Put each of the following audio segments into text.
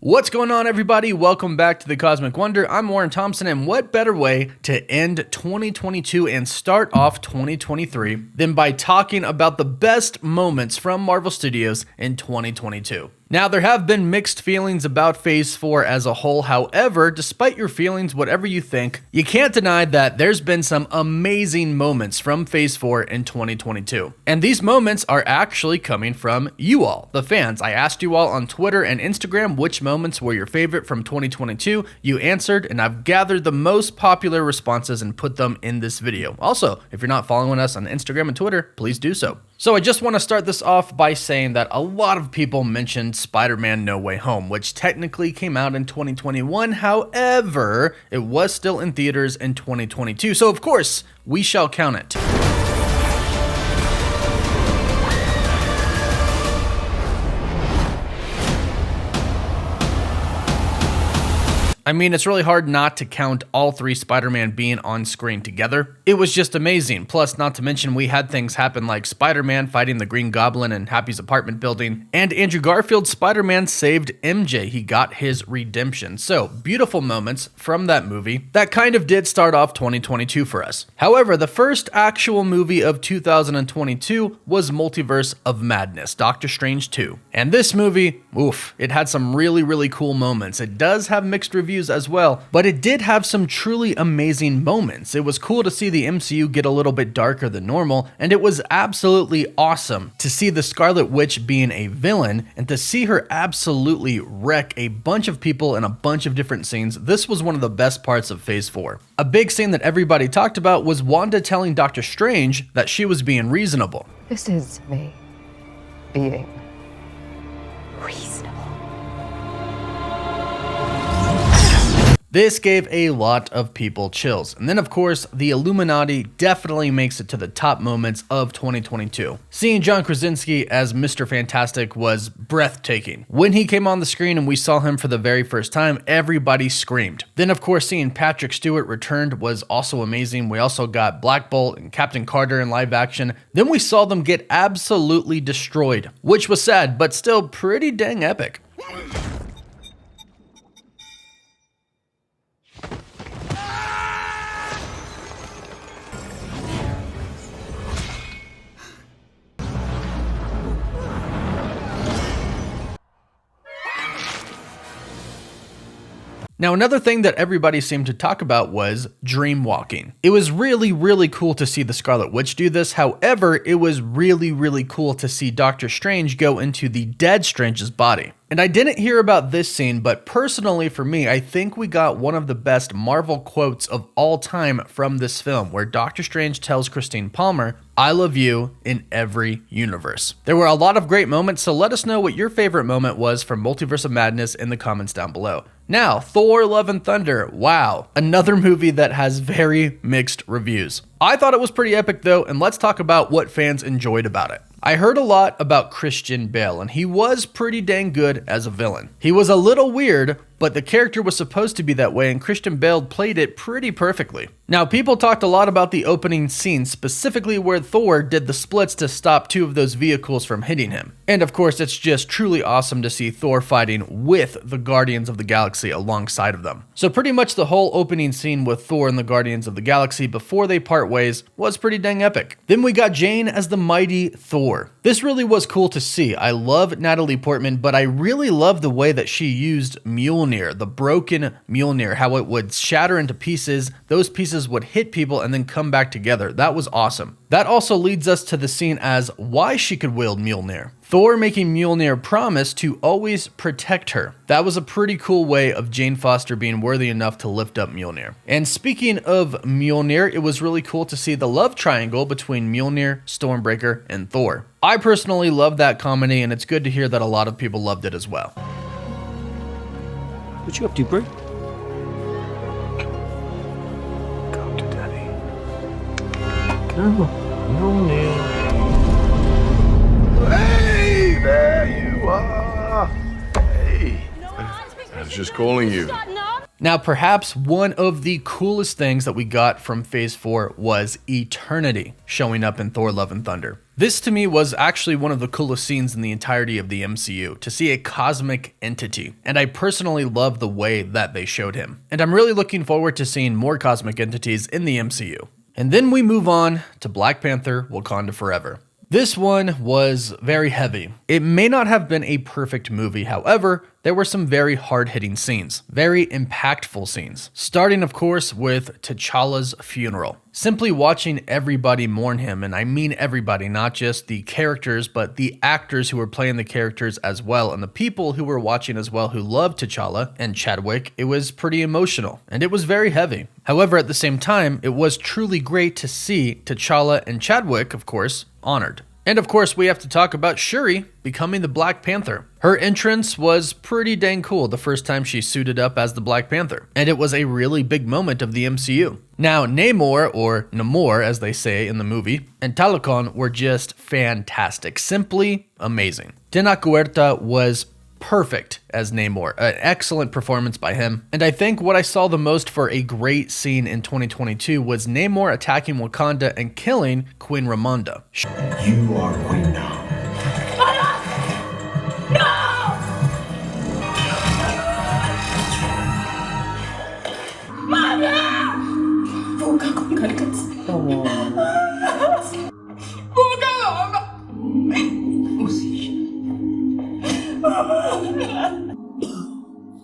What's going on, everybody? Welcome back to the Cosmic Wonder. I'm Warren Thompson, and what better way to end 2022 and start off 2023 than by talking about the best moments from Marvel Studios in 2022. Now, there have been mixed feelings about Phase 4 as a whole. However, despite your feelings, whatever you think, you can't deny that there's been some amazing moments from Phase 4 in 2022. And these moments are actually coming from you all, the fans. I asked you all on Twitter and Instagram which moments were your favorite from 2022. You answered, and I've gathered the most popular responses and put them in this video. Also, if you're not following us on Instagram and Twitter, please do so. So I just want to start this off by saying that a lot of people mentioned Spider-Man No Way Home, which technically came out in 2021. However, it was still in theaters in 2022. So of course, we shall count it. I mean, it's really hard not to count all three Spider-Man being on screen together. It was just amazing. Plus, not to mention, we had things happen like Spider-Man fighting the Green Goblin in Happy's apartment building, and Andrew Garfield's Spider-Man saved MJ. He got his redemption. So, beautiful moments from that movie that kind of did start off 2022 for us. However, the first actual movie of 2022 was Multiverse of Madness, Doctor Strange 2. And this movie, oof, it had some really cool moments. It does have mixed reviews as well, but it did have some truly amazing moments. It was cool to see the MCU get a little bit darker than normal, and it was absolutely awesome to see the Scarlet Witch being a villain and to see her absolutely wreck a bunch of people in a bunch of different scenes. This was one of the best parts of Phase 4. A big scene that everybody talked about was Wanda telling Doctor Strange that she was being reasonable. This is me being reasonable. This gave a lot of people chills. And then, of course, the Illuminati definitely makes it to the top moments of 2022. Seeing John Krasinski as Mr. Fantastic was breathtaking. When he came on the screen and we saw him for the very first time, everybody screamed. Then, of course, seeing Patrick Stewart returned was also amazing. We also got Black Bolt and Captain Carter in live action. Then we saw them get absolutely destroyed, which was sad, but still pretty dang epic. Now, another thing that everybody seemed to talk about was dream walking. It was really cool to see the Scarlet Witch do this. However, it was really cool to see Doctor Strange go into the dead Strange's body. And I didn't hear about this scene, but personally for me, I think we got one of the best Marvel quotes of all time from this film, where Doctor Strange tells Christine Palmer, "I love you in every universe." There were a lot of great moments, so let us know what your favorite moment was from Multiverse of Madness in the comments down below. Now, Thor: Love and Thunder. Wow, another movie that has very mixed reviews. I thought it was pretty epic though, and let's talk about what fans enjoyed about it. I heard a lot about Christian Bale, and he was pretty dang good as a villain. He was a little weird, but the character was supposed to be that way, and Christian Bale played it pretty perfectly. Now, people talked a lot about the opening scene, specifically where Thor did the splits to stop two of those vehicles from hitting him. And of course, it's just truly awesome to see Thor fighting with the Guardians of the Galaxy alongside of them. So pretty much the whole opening scene with Thor and the Guardians of the Galaxy before they part ways was pretty dang epic. Then we got Jane as the mighty Thor. This really was cool to see. I love Natalie Portman, but I really love the way that she used Mjolnir, the broken Mjolnir, how it would shatter into pieces, those pieces would hit people and then come back together. That was awesome. That also leads us to the scene as why she could wield Mjolnir. Thor making Mjolnir promise to always protect her. That was a pretty cool way of Jane Foster being worthy enough to lift up Mjolnir. And speaking of Mjolnir, it was really cool to see the love triangle between Mjolnir, Stormbreaker, and Thor. I personally love that comedy, and it's good to hear that a lot of people loved it as well. What you up to, bro? Go to daddy. Come on. Hey, there you are. Hey. I was just calling you. Now, perhaps one of the coolest things that we got from Phase 4 was Eternity showing up in Thor Love and Thunder. This to me was actually one of the coolest scenes in the entirety of the MCU, to see a cosmic entity, and I personally love the way that they showed him. And I'm really looking forward to seeing more cosmic entities in the MCU. And then we move on to Black Panther: Wakanda Forever. This one was very heavy. It may not have been a perfect movie, however, there were some very hard-hitting scenes, very impactful scenes. Starting, of course, with T'Challa's funeral. Simply watching everybody mourn him, and I mean everybody, not just the characters, but the actors who were playing the characters as well, and the people who were watching as well who loved T'Challa and Chadwick. It was pretty emotional, and it was very heavy. However, at the same time, it was truly great to see T'Challa and Chadwick, of course, honored. And of course, we have to talk about Shuri becoming the Black Panther. Her entrance was pretty dang cool the first time she suited up as the Black Panther, and it was a really big moment of the MCU. Now, Namor, or Namor as they say in the movie, and Talocon were just fantastic, simply amazing. Tenoch Huerta was perfect as Namor, an excellent performance by him. And I think what I saw the most for a great scene in 2022 was Namor attacking Wakanda and killing Queen Ramonda. You are queen now.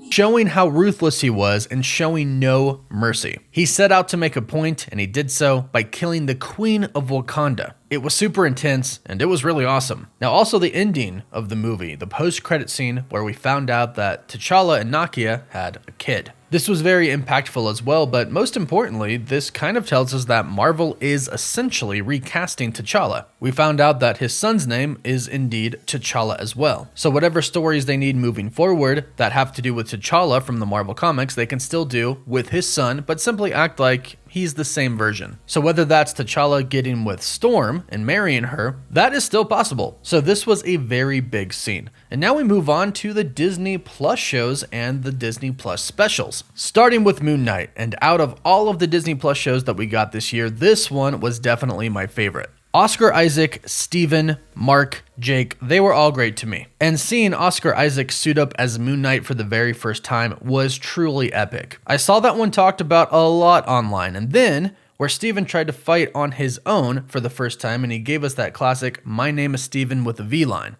Showing how ruthless he was and showing no mercy. He set out to make a point, and he did so by killing the Queen of Wakanda. It was super intense, and it was really awesome. Now, also the ending of the movie, the post-credit scene where we found out that T'Challa and Nakia had a kid. This was very impactful as well, but most importantly, this kind of tells us that Marvel is essentially recasting T'Challa. We found out that his son's name is indeed T'Challa as well. So whatever stories they need moving forward that have to do with T'Challa from the Marvel comics, they can still do with his son, but simply act like he's the same version. So whether that's T'Challa getting with Storm and marrying her, that is still possible. So this was a very big scene. And now we move on to the Disney Plus shows and the Disney Plus specials. Starting with Moon Knight, and out of all of the Disney Plus shows that we got this year, this one was definitely my favorite. Oscar Isaac, Steven, Mark, Jake, they were all great to me. And seeing Oscar Isaac suit up as Moon Knight for the very first time was truly epic. I saw that one talked about a lot online, and then where Steven tried to fight on his own for the first time, and he gave us that classic "My name is Steven" with a V line.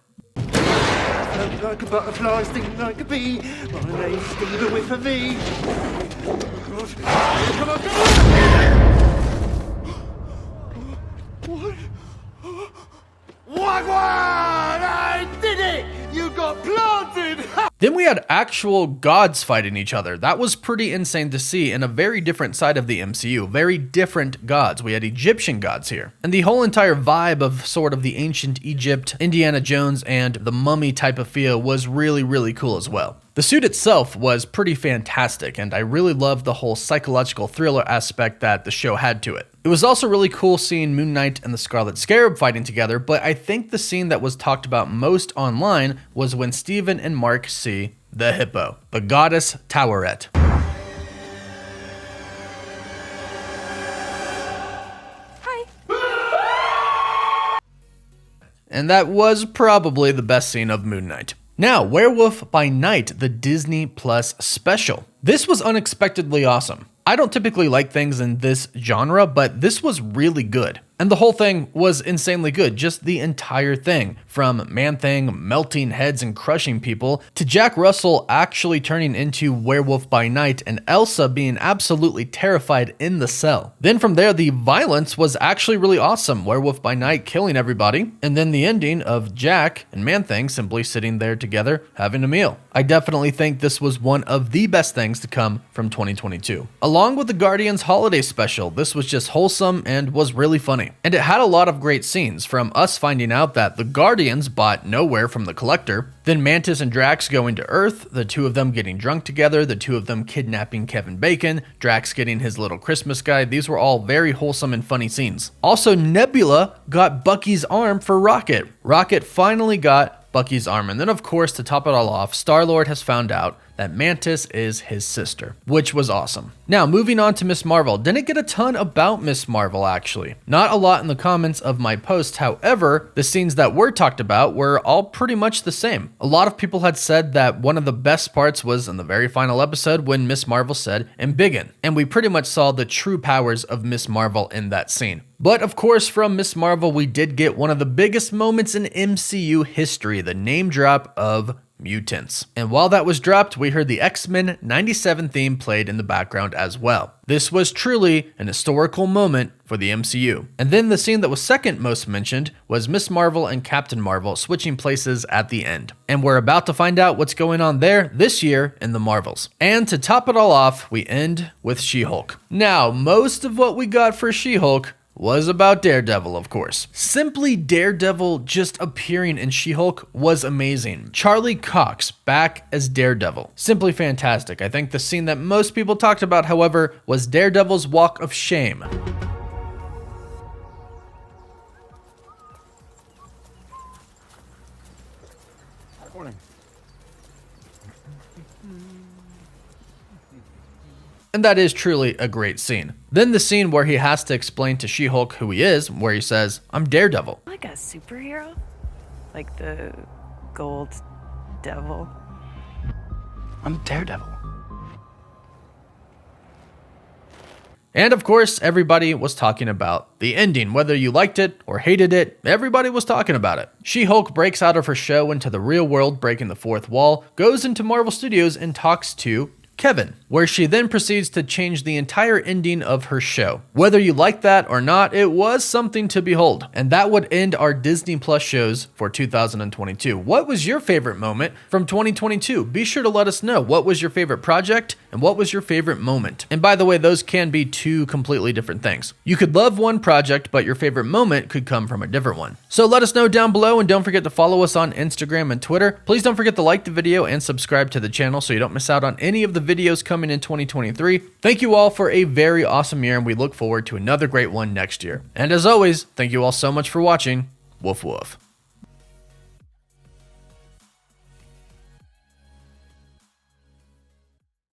Like a butterfly, sting like a bee. My name's Steven with a V. Come on, come on! What? I did it! You got planted! Then we had actual gods fighting each other. That was pretty insane to see in a very different side of the MCU. Very different gods. We had Egyptian gods here. And the whole entire vibe of sort of the ancient Egypt, Indiana Jones, and the mummy type of feel was really, really cool as well. The suit itself was pretty fantastic, and I really loved the whole psychological thriller aspect that the show had to it. It was also really cool seeing Moon Knight and the Scarlet Scarab fighting together, but I think the scene that was talked about most online was when Steven and Mark see the hippo, the goddess Taweret. And that was probably the best scene of Moon Knight. Now, Werewolf by Night, the Disney Plus special. This was unexpectedly awesome. I don't typically like things in this genre, but this was really good. And the whole thing was insanely good, just the entire thing. From Man-Thing melting heads and crushing people, to Jack Russell actually turning into Werewolf by Night and Elsa being absolutely terrified in the cell. Then from there, the violence was actually really awesome. Werewolf by Night killing everybody, and then the ending of Jack and Man-Thing simply sitting there together having a meal. I definitely think this was one of the best things to come from 2022. Along with the Guardians holiday special, this was just wholesome and was really funny. And it had a lot of great scenes, from us finding out that the Guardians bought Nowhere from the Collector, then Mantis and Drax going to Earth, the two of them getting drunk together, the two of them kidnapping Kevin Bacon, Drax getting his little Christmas guy. These were all very wholesome and funny scenes. Also, Nebula got Bucky's arm for Rocket. Rocket finally got Bucky's arm. And then, of course, to top it all off, Star-Lord has found out that Mantis is his sister, which was awesome. Now, moving on to Miss Marvel. Didn't get a ton about Miss Marvel, actually. Not a lot in the comments of my post. However, the scenes that were talked about were all pretty much the same. A lot of people had said that one of the best parts was in the very final episode when Miss Marvel said, "Embiggen," and we pretty much saw the true powers of Miss Marvel in that scene. But of course, from Miss Marvel, we did get one of the biggest moments in MCU history, the name drop of mutants. And while that was dropped, we heard the X-Men 97 theme played in the background as well. This was truly an historical moment for the MCU. And then the scene that was second most mentioned was Miss Marvel and Captain Marvel switching places at the end. And we're about to find out what's going on there this year in the Marvels. And to top it all off, we end with She-Hulk. Now, most of what we got for She-Hulk was about Daredevil, of course. Simply Daredevil just appearing in She-Hulk was amazing. Charlie Cox back as Daredevil. Simply fantastic. I think the scene that most people talked about, however, was Daredevil's walk of shame. Morning. And that is truly a great scene. Then the scene where he has to explain to She-Hulk who he is, where he says, "I'm Daredevil." Like a superhero? Like the Gold Devil? I'm Daredevil. And of course, everybody was talking about the ending. Whether you liked it or hated it, everybody was talking about it. She-Hulk breaks out of her show into the real world, breaking the fourth wall, goes into Marvel Studios and talks to Kevin, where she then proceeds to change the entire ending of her show. Whether you like that or not, it was something to behold. And that would end our Disney Plus shows for 2022. What was your favorite moment from 2022? Be sure to let us know. What was your favorite project and what was your favorite moment? And by the way, those can be two completely different things. You could love one project, but your favorite moment could come from a different one. So let us know down below, and don't forget to follow us on Instagram and Twitter. Please don't forget to like the video and subscribe to the channel so you don't miss out on any of the videos coming in 2023. Thank you all for a very awesome year, and we look forward to another great one next year. And as always, thank you all so much for watching. Woof woof.